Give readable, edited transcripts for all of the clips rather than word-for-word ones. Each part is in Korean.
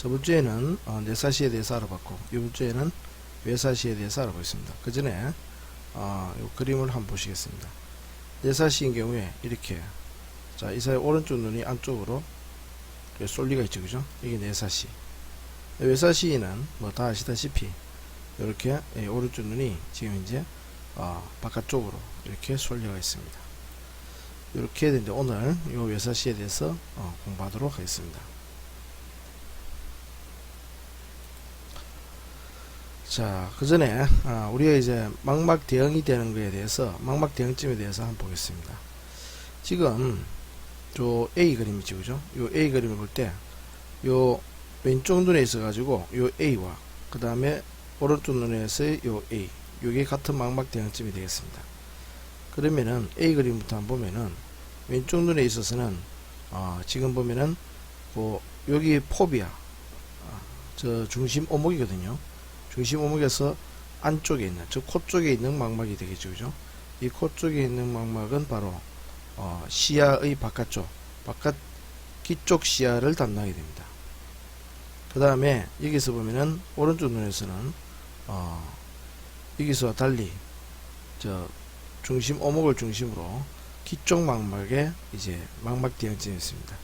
저번 주에는 내사시에 대해서 알아봤고, 이번 주에는 외사시에 대해서 알아보겠습니다. 그 전에 이 그림을 한번 보시겠습니다. 내사시인 경우에 이렇게, 자, 이 사이 오른쪽 눈이 안쪽으로 쏠 리가 있죠, 그죠? 이게 내사시. 외사시는 뭐 다 아시다시피 이렇게 오른쪽 눈이 지금 이제 바깥쪽으로 이렇게 쏠려가 있습니다. 이렇게 이제 오늘 이 외사시에 대해서 공부하도록 하겠습니다. 자, 그 전에 우리가 이제 망막 대응이 되는 거에 대해서, 망막 대응점에 대해서 한번 보겠습니다. 지금 저 A 그림이죠, 그죠? 요 A 그림을 볼 때 요 왼쪽 눈에 있어 가지고 요 A와 그 다음에 오른쪽 눈에서의 요 A, 요게 같은 망막 대응점이 되겠습니다. 그러면은 A 그림부터 한번 보면은 왼쪽 눈에 있어서는 지금 보면은 뭐 여기 포비아, 저 중심 오목이거든요. 중심 오목에서 안쪽에 있는, 저 코 쪽에 있는 망막이 되겠죠, 그죠? 이 코 쪽에 있는 망막은 바로 시야의 바깥쪽, 귀 쪽 시야를 담당하게 됩니다. 그 다음에 여기서 보면은 오른쪽 눈에서는 여기서 달리 저 중심 오목을 중심으로 귀 쪽 망막에 이제 망막 대응점이 있습니다.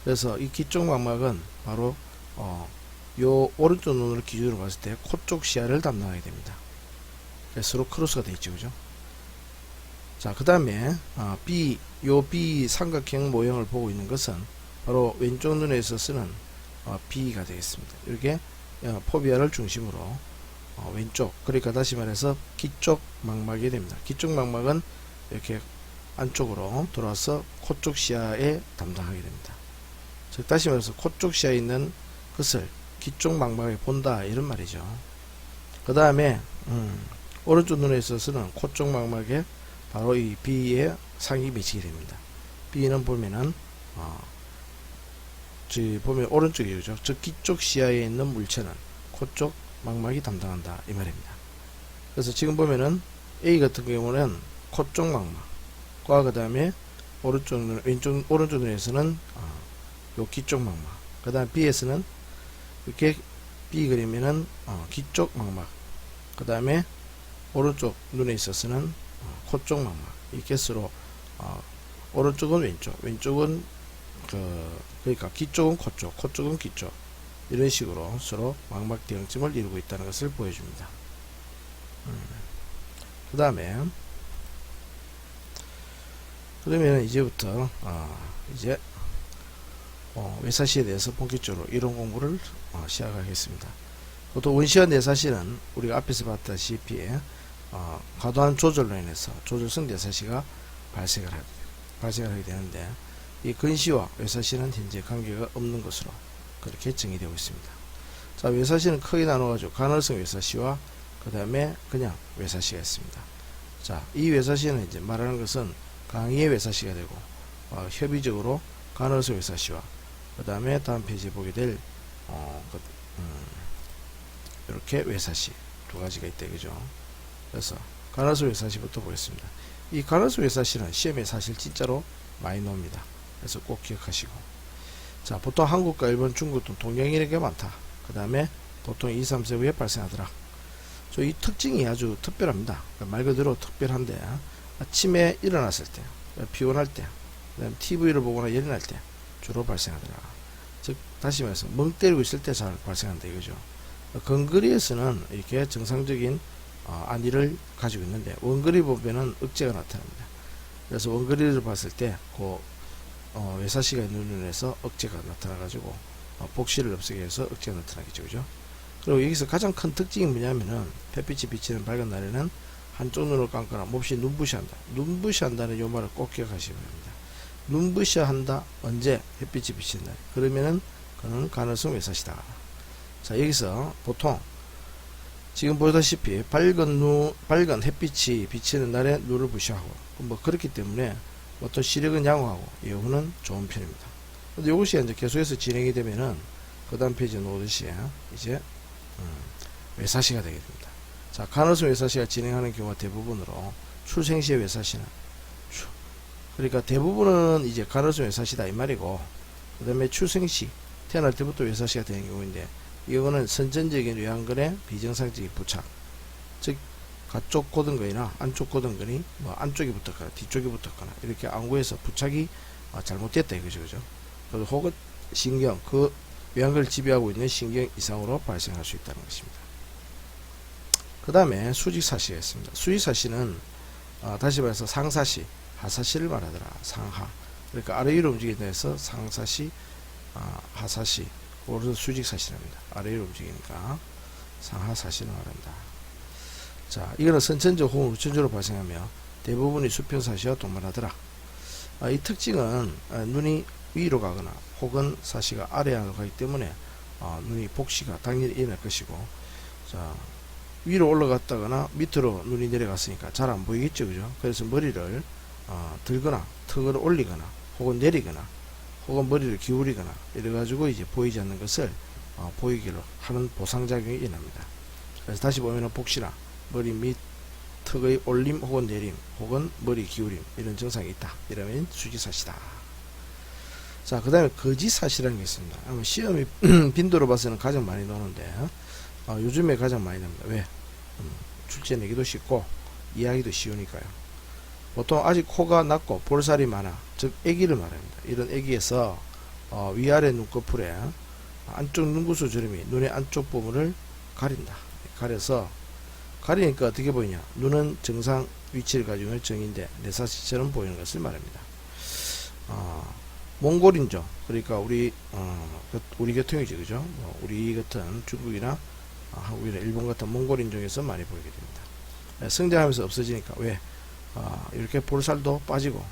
그래서 이 귀 쪽 망막은 바로 요 오른쪽 눈을 기준으로 봤을 때 코 쪽 시야를 담당하게 됩니다. 서로 크로스가 되어 있죠, 그죠? 자, 그 다음에 요 B 삼각형 모형을 보고 있는 것은 바로 왼쪽 눈에 있어서는 B가 되겠습니다. 이렇게 포비아를 중심으로 왼쪽, 그러니까 다시 말해서 귀 쪽 망막이 됩니다. 귀 쪽 망막은 이렇게 안쪽으로 돌아서 코 쪽 시야에 담당하게 됩니다. 즉 다시 말해서 코 쪽 시야에 있는 것을 귀 쪽 망막에 본다, 이런 말이죠. 그 다음에 오른쪽 눈에 있어서는 코 쪽 망막에 바로 이 B의 상이 미치게 됩니다. B는 보면은 보면 오른쪽이죠. 즉 귀 쪽 시야에 있는 물체는 코 쪽 망막이 담당한다, 이 말입니다. 그래서 지금 보면은 A 같은 경우는 코 쪽 망막과 그 다음에 오른쪽 눈에서는 요 귀 쪽 망막, 그 다음 B에서는 이렇게 B 그리면은 귀 쪽 망막, 그 다음에 오른쪽 눈에 있어서는 코 쪽 망막, 이렇게 서로 오른쪽은 왼쪽은 그러니까 귀 쪽은 코 쪽, 코 쪽은 귀 쪽, 이런 식으로 서로 망막 대응점을 이루고 있다는 것을 보여줍니다. 그 다음에 그러면 이제부터 이제 외사시에 대해서 본격적으로 이론 공부를 시작하겠습니다. 보통 원시와 내사시는 우리가 앞에서 봤다시피 과도한 조절로 인해서 조절성 내사시가 발생을 하게 되는데, 이 근시와 외사시는 현재 관계가 없는 것으로 그렇게 정의되고 있습니다. 자, 외사시는 크게 나눠가지고 간헐성 외사시와 그 다음에 그냥 외사시가 있습니다. 자, 이 외사시는 이제 말하는 것은 강의의 외사시가 되고 협의적으로 간헐성 외사시와 그 다음에 다음 페이지에 보게 될 이렇게 외사시 두 가지가 있다, 그죠? 그래서 간헐성 외사시부터 보겠습니다. 이 간헐성 외사시는 시험에 사실 진짜로 많이 나옵니다. 그래서 꼭 기억하시고, 자, 보통 한국과 일본, 중국 등 동양인에게 많다. 그 다음에 보통 2, 3세 후에 발생하더라. 이 특징이 아주 특별합니다. 그러니까 말 그대로 특별한데, 아침에 일어났을 때, 피곤할 때, 그다음에 TV를 보거나 열이 날 때 주로 발생하더라. 즉 다시 말해서 멍 때리고 있을 때 잘 발생한다, 이거죠. 근거리에서는 이렇게 정상적인 안위를 가지고 있는데, 원거리 보면은 억제가 나타납니다. 그래서 원거리를 봤을 때 외사시가 있는 눈에서 억제가 나타나가지고 복시를 없애기 위해서 억제가 나타나겠죠, 그죠? 그리고 여기서 가장 큰 특징이 뭐냐면은 햇빛이 비치는 밝은 날에는 한쪽 눈을 감거나 몹시 눈부시한다. 눈부시한다는 요 말을 꼭 기억하시기 바랍니다. 눈부시한다, 언제? 햇빛이 비치는 날. 그러면은 그는 간헐성 외사시다. 자, 여기서 보통 지금 보다시피 밝은 햇빛이 비치는 날에 눈을 부시하고, 뭐 그렇기 때문에 어떤 시력은 양호하고 여우는 좋은 편입니다. 근데 이것이 이제 계속해서 진행이 되면은 그 다음 페이지에 놓듯이 이제 외사시가 되게 됩니다. 자, 간헐성 외사시가 진행하는 경우가 대부분으로 출생시의 외사시는 그러니까 대부분은 이제 간헐성 외사시다, 이 말이고, 그 다음에 출생시 태어날 때부터 외사시가 되는 경우인데, 이거는 선천적인 외환근의 비정상적인 부착, 즉 가쪽 고등근이나 안쪽 고등근이 뭐 안쪽이 붙었거나 뒤쪽이 붙었거나 이렇게 안구에서 부착이 잘못됐다 이거죠. 그죠? 혹은 신경, 그 외환근을 지배하고 있는 신경 이상으로 발생할 수 있다는 것입니다. 그 다음에 수직사시가 있습니다. 수직사시는 다시 말해서 상사시, 하사시를 말하더라. 상하. 그러니까 아래 위로 움직인다 해서 상사시, 하사시, 그것을 수직사시랍니다. 아래 위로 움직이니까 상하사시를 말한다. 자, 이거는 선천적 혹은 우천적으로 발생하며 대부분이 수평사시와 동반하더라. 이 특징은 눈이 위로 가거나 혹은 사시가 아래로 가기 때문에 눈이 복시가 당연히 일어날 것이고, 자, 위로 올라갔다거나 밑으로 눈이 내려갔으니까 잘 안 보이겠죠. 그죠? 그래서 머리를 들거나 턱을 올리거나 혹은 내리거나 혹은 머리를 기울이거나 이래가지고 이제 보이지 않는 것을 보이기로 하는 보상작용이 일어납니다. 그래서 다시 보면은 복시나 머리 밑 턱의 올림 혹은 내림 혹은 머리 기울임 이런 증상이 있다. 이러면 수직사시다. 자, 그 다음에 거짓사시라는 게 있습니다. 아마 시험이 빈도로 봐서는 가장 많이 나오는데 요즘에 가장 많이 납니다. 왜? 출제 내기도 쉽고 이해하기도 쉬우니까요. 보통 아직 코가 낮고 볼살이 많아, 즉 애기를 말합니다. 이런 애기에서 위아래 눈꺼풀에 안쪽 눈구수 주름이 눈의 안쪽 부분을 가린다. 가려서 가리니까 어떻게 보이냐? 눈은 정상 위치를 가지고 있는 정인데 내사시처럼 보이는 것을 말합니다. 몽골인종, 그러니까 우리 계통이죠, 그죠? 우리 같은 중국이나 한국이나 일본 같은 몽골인종에서 많이 보이게 됩니다. 성장하면서 없어지니까 왜? 이렇게 볼살도 빠지고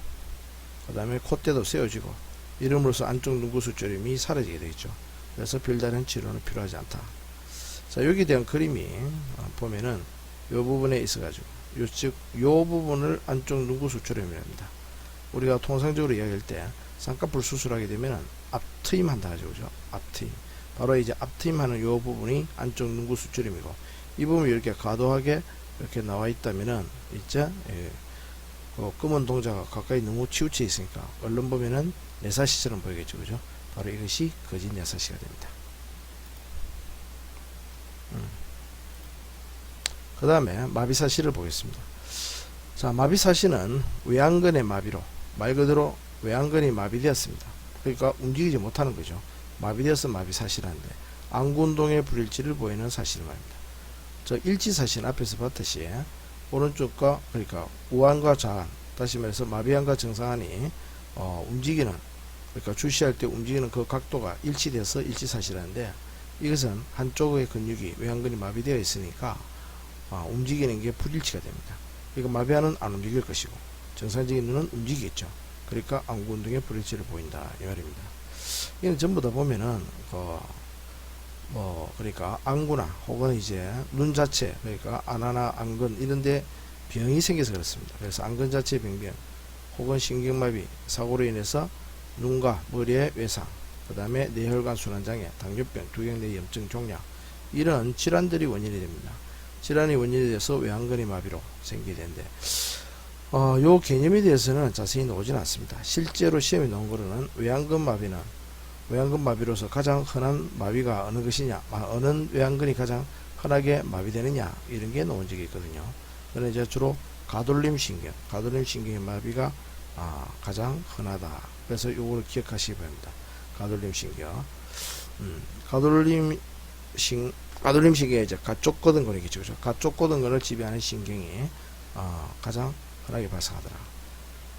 그 다음에 콧대도 세워지고 이름으로써 안쪽 눈구수 주름이 사라지게 되겠죠. 그래서 별다른 치료는 필요하지 않다. 자, 여기에 대한 그림이 보면은 요 부분에 있어 가지고 요 부분을 안쪽 눈구수 주름이랍니다. 우리가 통상적으로 이야기할 때 쌍꺼풀 수술하게 되면 앞트임 한다 하죠. 그죠? 앞트임. 바로 이제 앞트임 하는 요 부분이 안쪽 눈구수 주름이고, 이 부분이 이렇게 과도하게 이렇게 나와 있다면은 이제 검은 동자가 가까이 너무 치우쳐 있으니까 얼른 보면은 내사시처럼 보이겠죠. 그죠? 바로 이것이 거짓 내사시가 됩니다. 그 다음에 마비사시를 보겠습니다. 자, 마비사시는 외안근의 마비로, 말 그대로 외안근이 마비되었습니다. 그러니까 움직이지 못하는 거죠. 마비되어서 마비사시라는데 안구운동의 불일치를 보이는 사시를 말입니다. 저 일치사시는 앞에서 봤듯이 오른쪽과, 그러니까 우안과 좌안, 다시 말해서 마비안과 정상안이 움직이는, 그러니까 주시할 때 움직이는 그 각도가 일치돼서 일치사시라는데, 이것은 한쪽의 근육이 외안근이 마비되어 있으니까 움직이는 게 불일치가 됩니다. 그러니까 마비안은 안 움직일 것이고 정상적인 눈은 움직이겠죠. 그러니까 안구운동의 불일치를 보인다 이 말입니다. 이는 전부 다 보면은 그러니까 안구나 혹은 이제 눈 자체, 그러니까 안하나 안근 이런데 병이 생겨서 그렇습니다. 그래서 안근 자체 병변 혹은 신경마비 사고로 인해서 눈과 머리의 외상, 그 다음에 뇌혈관 순환장애, 당뇨병, 두경내 염증 종양, 이런 질환들이 원인이 됩니다. 질환이 원인이 돼서 외안근이 마비로 생기게 되는데, 요 개념에 대해서는 자세히 나오진 않습니다. 실제로 시험에 나온 거로는 외안근 마비로서 가장 흔한 마비가 어느 것이냐, 어느 외안근이 가장 흔하게 마비되느냐, 이런 게 나온 적이 있거든요. 그는 이제 주로 가돌림신경의 마비가 가장 흔하다. 그래서 요거를 기억하시기 바랍니다. 가돌림신경. 가돌림신경이 이제 가쪽 고등근이겠죠. 그죠? 가쪽 고등근을 지배하는 신경이 가장 흔하게 발생하더라.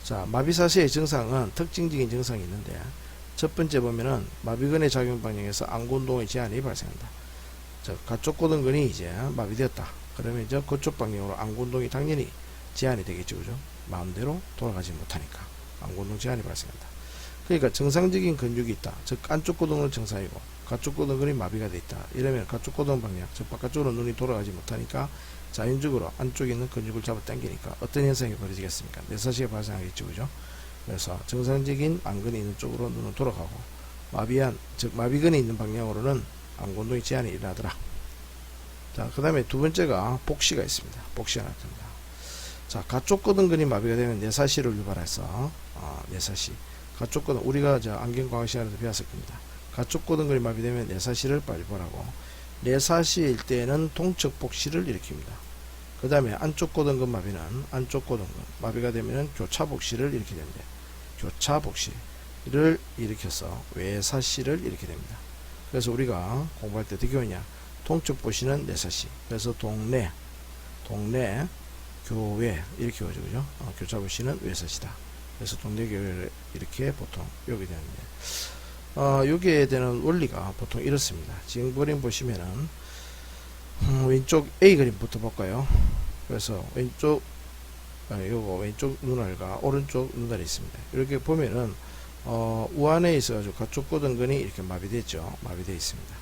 자, 마비사시의 증상은 특징적인 증상이 있는데, 첫 번째 보면은 마비근의 작용 방향에서 안구운동의 제한이 발생한다. 자, 가쪽 고등근이 이제 마비되었다. 그러면 이제 그쪽 방향으로 안구운동이 당연히 제한이 되겠죠. 그죠? 마음대로 돌아가지 못하니까 안구운동 제한이 발생한다. 그러니까 정상적인 근육이 있다. 즉 안쪽 고등은 정상이고 가쪽 고등근이 마비가 되어 있다. 이러면 가쪽 고등 방향, 즉 바깥쪽으로 눈이 돌아가지 못하니까 자연적으로 안쪽에 있는 근육을 잡아 당기니까 어떤 현상이 벌어지겠습니까? 내사시가 발생하겠죠. 그죠? 그래서 정상적인 안근이 있는 쪽으로 눈은 돌아가고, 마비안, 즉 마비근이 있는 방향으로는 안구운동의 제한이 일어나더라. 자, 그 다음에 두 번째가 복시가 있습니다. 복시가 나타납니다. 자, 가쪽 고등근이 마비가 되면 내사시를 유발해서 내사시. 가쪽 고등, 우리가 안경과학 시간에도 배웠을 겁니다. 가축 고등근이 마비되면 내사시를 빨리 보라고. 내사시일 때는 동척복시를 일으킵니다. 그 다음에 안쪽 고등근 마비는 안쪽 고등근 마비가 되면은 교차복시를 일으키게 됩니다. 교차복시를 일으켜서 외사시를 일으키게 됩니다. 그래서 우리가 공부할 때 어떻게 하냐, 동척복시는 내사시, 그래서 동네, 교외 이렇게 오죠, 그죠? 교차복시는 외사시다. 그래서 동네 교회를 이렇게 보통 여기 되는데, 여기에 대한 원리가 보통 이렇습니다. 지금 그림 보시면은 왼쪽 A 그림부터 볼까요? 그래서 왼쪽 요거 왼쪽 눈알과 오른쪽 눈알이 있습니다. 이렇게 보면은 우한에 있어가지고 가쪽 고등근이 이렇게 마비됐죠. 마비되어 있습니다.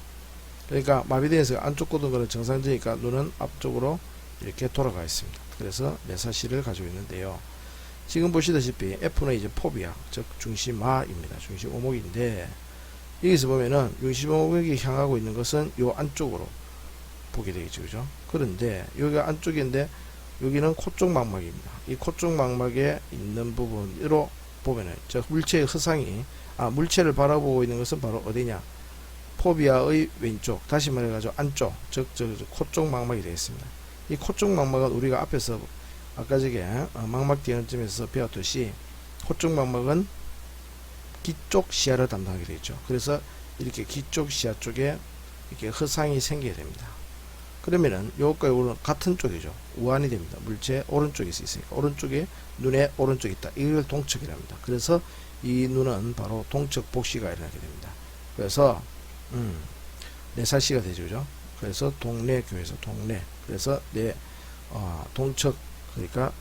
그러니까 마비되어서 안쪽 고등근은 정상적이니까 눈은 앞쪽으로 이렇게 돌아가 있습니다. 그래서 내사시를 가지고 있는데요. 지금 보시다시피 F는 이제 포비아, 즉 중심아입니다. 중심 오목인데, 여기서 보면은 중심 오목이 향하고 있는 것은 요 안쪽으로 보게 되겠죠, 그죠? 그런데 여기가 안쪽인데 여기는 코쪽 망막입니다. 이 코쪽 망막에 있는 부분으로 보면은 저 물체의 허상이, 물체를 바라보고 있는 것은 바로 어디냐? 포비아의 왼쪽, 다시 말해가지고 안쪽, 즉 코쪽 망막이 되겠습니다. 이 코쪽 망막은 우리가 앞에서 아까 저게 망막 디어점에서 배웠듯이 코쪽 망막은 기쪽 시야를 담당하게 되죠. 그래서 이렇게 기쪽 시야 쪽에 이렇게 허상이 생기게 됩니다. 그러면은 요거과 요거는 같은 쪽이죠. 우한이 됩니다. 물체 오른쪽에 있으니까 오른쪽에 눈의 오른쪽에 있다. 이걸 동척이랍니다. 그래서 이 눈은 바로 동척 복시가 일어나게 됩니다. 그래서 내사시가 되죠, 그죠? 그래서 동네 교회에서 동네, 그래서 동척, 그러니까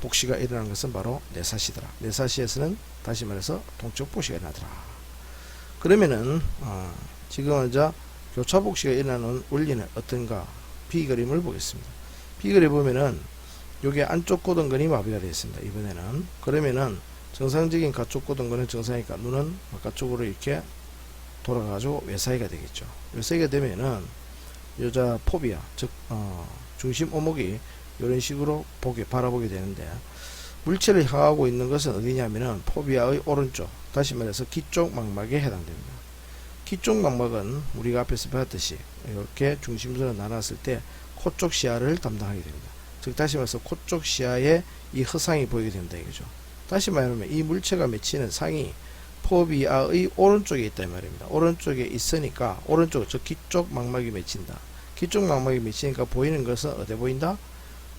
복시가 일어나는 것은 바로 내사시더라. 내사시에서는 다시 말해서 동척 복시가 일어나더라. 그러면은 지금 먼저 교차복시가 일어나는 원리는 어떤가? B 그림을 보겠습니다. B 그림 보면은 요게 안쪽 고등근이 마비가 되어 있습니다. 이번에는 그러면은 정상적인 가쪽 고등근은 정상이니까 눈은 바깥쪽으로 이렇게 돌아가가지고 외사이가 되겠죠. 외사이가 되면은 여자 포비아, 즉 중심 오목이 이런 식으로 바라보게 되는데, 물체를 향하고 있는 것은 어디냐면은 포비아의 오른쪽, 다시 말해서 기쪽 망막에 해당됩니다. 기쪽 망막은 우리가 앞에서 배웠듯이 이렇게 중심선을 나눴을 때 코쪽 시야를 담당하게 됩니다. 즉 다시 말해서 코쪽 시야에 이 허상이 보이게 된다 이거죠. 다시 말하면 이 물체가 맺히는 상이 포비아의 오른쪽에 있다 이 말입니다. 오른쪽에 있으니까 오른쪽, 즉 기쪽 망막이 맺힌다. 기쪽 망막이 맺히니까 보이는 것은 어디 보인다?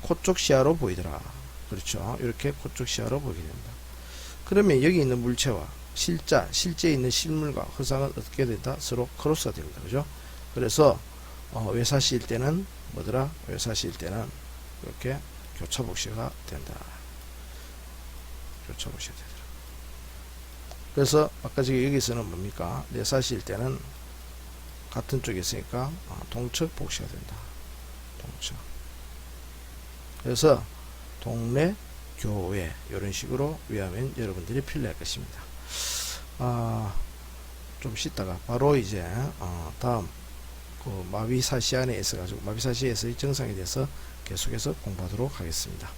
코쪽 시야로 보이더라. 그렇죠. 이렇게 코쪽 시야로 보이게 됩니다. 그러면 여기 있는 물체와 실제에 있는 실물과 허상은 어떻게 된다? 서로 크로스가 됩니다. 그죠? 그래서 외사시일 때는 뭐더라? 외사시일 때는 이렇게 교차복시가 된다. 교차복시가 되더라. 그래서 아까 여기서는 뭡니까? 내사시일 때는 같은 쪽에 있으니까 동척복시가 된다. 동척. 그래서 동네, 교외 이런 식으로 외우면 여러분들이 편리할 것입니다. 좀 쉬다가 바로 이제 다음 그 마비사시 안에 있어가지고 마비사시에서의 정상에 대해서 계속해서 공부하도록 하겠습니다.